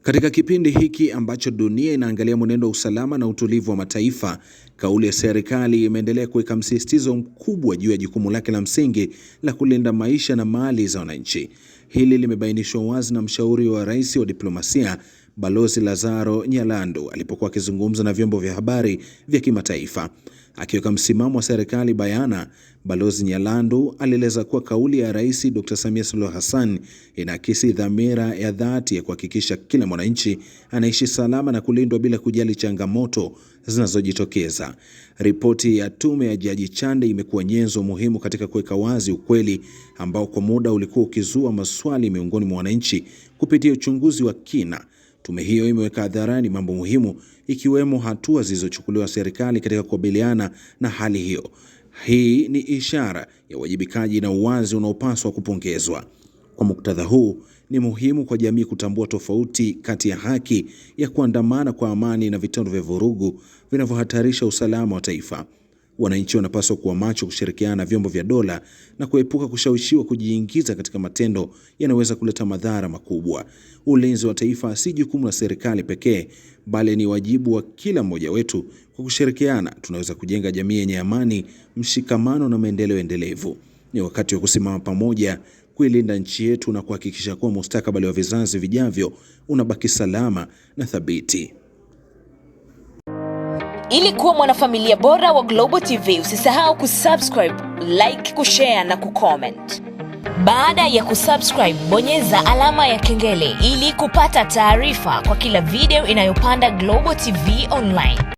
Katika kipindi hiki ambacho dunia inaangalia mwenendo wa usalama na utulivu wa mataifa, kauli ya serikali imeendelea kuweka msisitizo mkubwa juu ya jukumu lake la msingi la kulinda maisha na mali za wananchi. Hili limebainishwa wazi na mshauri wa rais wa diplomasia, Balozi Lazaro Nyalandu, alipokuwa akizungumza na vyombo vya habari vya kimataifa. Akiweka msimamo wa serikali bayana, Balozi Nyalandu alieleza kuwa kauli ya Rais Dr. Samia Suluhu Hassan inaakisi dhamira ya dhati ya kuhakikisha kila mwananchi anaishi salama na kulindwa bila kujali changamoto zinazojitokeza. Ripoti ya tume ya Jaji Chande imekuwa nyenzo muhimu katika kuweka wazi ukweli ambao kwa muda ulikuwa ukizua maswali miongoni mwa wananchi. Kupitia uchunguzi wa kina, tume hiyo imeweka hadharani mambo muhimu, ikiwemo hatua zilizochukuliwa serikali katika kukabiliana na hali hiyo. Hii ni ishara ya uwajibikaji na uwazi unaopaswa kupongezwa. Kwa muktadha huu, ni muhimu kwa jamii kutambua tofauti kati ya haki ya kuandamana kwa amani na vitendo vya vurugu vinavyohatarisha usalama wa taifa. Wananchi wanapaswa kuwa macho, kushirikiana na vyombo vya dola na kuepuka kushawishiwa kujiingiza katika matendo yanayoweza kuleta madhara makubwa. Ulinzi wa taifa si jukumu la serikali pekee, bali ni wajibu wa kila mmoja wetu. Kwa kushirikiana, tunaweza kujenga jamii yenye amani, mshikamano na maendeleo endelevu. Ni wakati wa kusimama pamoja kuilinda nchi yetu na kuhakikisha kuwa mustakabali wa vizazi vijavyo unabaki salama na thabiti. Ili kuwa mwanafamilia bora wa Global TV, usisahau kusubscribe, like, kushare na kucomment. Baada ya kusubscribe, bonyeza alama ya kengele ili kupata taarifa kwa kila video inayopanda Global TV Online.